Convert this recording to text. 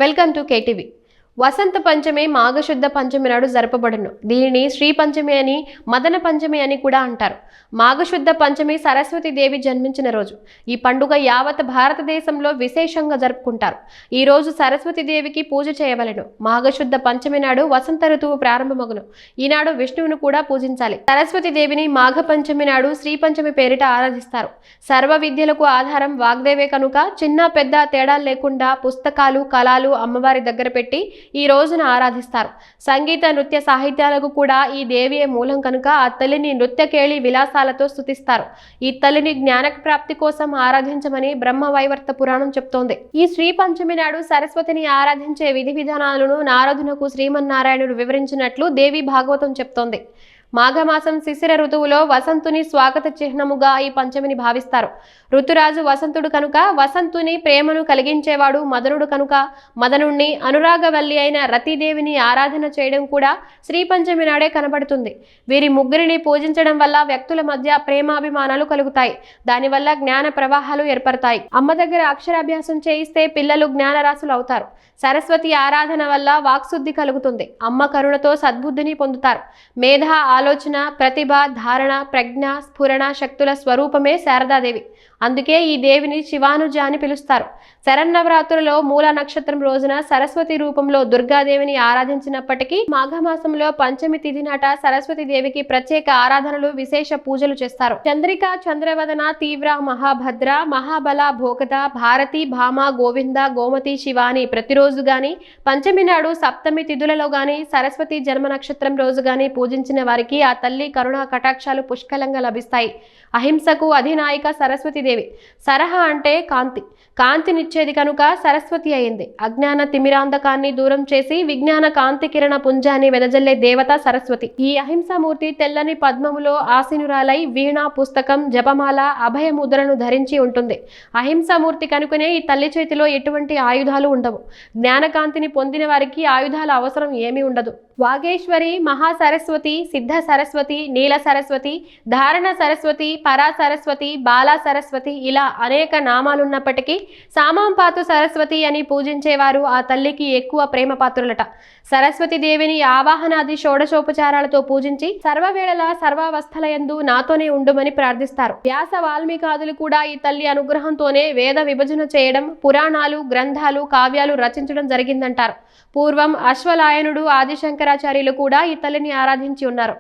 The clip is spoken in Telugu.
Welcome to KTV. Vasant Panchami మాఘశుద్ధ పంచమి నాడు జరపబడును. దీనిని శ్రీ పంచమి అని, మదన పంచమి అని కూడా అంటారు. మాఘశుద్ధ పంచమి సరస్వతి దేవి జన్మించిన రోజు. ఈ పండుగ యావత్ భారతదేశంలో విశేషంగా జరుపుకుంటారు. ఈ రోజు సరస్వతి దేవికి పూజ చేయవలెను. మాఘశుద్ధ పంచమి నాడు వసంత ఋతువు ప్రారంభమగును. ఈనాడు విష్ణువును కూడా పూజించాలి. సరస్వతి దేవిని మాఘ పంచమి నాడు శ్రీ పంచమి పేరిట ఆరాధిస్తారు. సర్వ విద్యలకు ఆధారం వాగ్దేవే కనుక చిన్న పెద్ద తేడాలు లేకుండా పుస్తకాలు, కళాలు అమ్మవారి దగ్గర పెట్టి ఈ రోజున ఆరాధిస్తారు. సంగీత, నృత్య సాహిత్యాలకు కూడా ఈ దేవియే మూలం కనుక ఆ తల్లిని నృత్యకేళి విలాసాలతో స్తుతిస్తారు. ఈ తల్లిని జ్ఞాన ప్రాప్తి కోసం ఆరాధించమని బ్రహ్మవైవర్త పురాణం చెప్తోంది. ఈ శ్రీ పంచమి నాడు సరస్వతిని ఆరాధించే విధి విధానాలను నారదునకు శ్రీమన్నారాయణుడు వివరించినట్లు దేవి భాగవతం చెప్తోంది. మాఘమాసం శిశిర ఋతువులో వసంతుని స్వాగత చిహ్నముగా ఈ పంచమిని భావిస్తారు. ఋతురాజు వసంతుడు కనుక వసంతుని ప్రేమను కలిగించేవాడు, మదనుడు కనుక మదనుణ్ణి, అనురాగవల్లి అయిన రతీదేవిని ఆరాధన చేయడం కూడా శ్రీ పంచమి నాడే కనబడుతుంది. వీరి ముగ్గురిని పూజించడం వల్ల వ్యక్తుల మధ్య ప్రేమాభిమానాలు కలుగుతాయి. దానివల్ల జ్ఞాన ప్రవాహాలు ఏర్పడతాయి. అమ్మ దగ్గర అక్షరాభ్యాసం చేయిస్తే పిల్లలు జ్ఞానరాశులు అవుతారు. సరస్వతి ఆరాధన వల్ల వాక్శుద్ధి కలుగుతుంది. అమ్మ కరుణతో సద్బుద్ధిని పొందుతారు. మేధ, ఆలోచన, ప్రతిభ, ధారణ, ప్రజ్ఞ, స్ఫురణ శక్తుల స్వరూపమే శారదాదేవి. అందుకే ఈ దేవిని శివానుజ అని పిలుస్తారు. శరన్నవరాత్రులలో మూల నక్షత్రం రోజున సరస్వతి రూపంలో దుర్గాదేవిని ఆరాధించినప్పటికీ మాఘమాసంలో పంచమి తిథి నాట సరస్వతి దేవికి ప్రత్యేక ఆరాధనలు, విశేష పూజలు చేస్తారు. చంద్రిక, చంద్రవదన, తీవ్ర, మహాభద్ర, మహాబల, భోగద, భారతి, భామ, గోవింద, గోమతి, శివాని ప్రతిరోజు గాని, పంచమి నాడు సప్తమి తిథులలో గాని, సరస్వతి జన్మ నక్షత్రం రోజు గాని పూజించిన వారికి ఆ తల్లి కరుణా కటాక్షాలు పుష్కలంగా లభిస్తాయి. అహింసకు అధినాయిక సరస్వతి దేవి. సరహ అంటే కాంతి, కాంతినిచ్చేది కనుక సరస్వతి అయింది. అజ్ఞాన తిమిరాంధకాన్ని దూరం చేసి విజ్ఞాన కాంతి కిరణ పుంజాన్ని వెదజల్లే దేవత సరస్వతి. ఈ అహింసామూర్తి తెల్లని పద్మములో ఆసీనురాలై వీణ, పుస్తకం, జపమాల, అభయ ముద్రను ధరించి ఉంటుంది. అహింసామూర్తి కనుకనే ఈ తల్లి చేతిలో ఎటువంటి ఆయుధాలు ఉండవు. జ్ఞానకాంతిని పొందిన వారికి ఆయుధాల అవసరం ఏమీ ఉండదు. వాగేశ్వరి, మహాసరస్వతి, సిద్ధ సరస్వతి, నీల సరస్వతి, ధారణ సరస్వతి, పరా సరస్వతి, బాలా సరస్వతి ఇలా అనేక నామాలున్నప్పటికీ సామాంపాతు సరస్వతి అని పూజించేవారు ఆ తల్లికి ఎక్కువ ప్రేమ పాత్రులట. సరస్వతి దేవిని ఆవాహనాది షోడశోపచారాలతో పూజించి సర్వవేళలా సర్వావస్థలయందు నాతోనే ఉండుమని ప్రార్థిస్తారు. వ్యాస, వాల్మీకాదులు కూడా ఈ తల్లి అనుగ్రహంతోనే వేద విభజన చేయడం, పురాణాలు, గ్రంథాలు, కావ్యాలు రచించడం జరిగిందంటారు. పూర్వం అశ్వలాయనుడు, ఆదిశంకరాచార్యులు కూడా ఈ తల్లిని ఆరాధించి ఉన్నారు.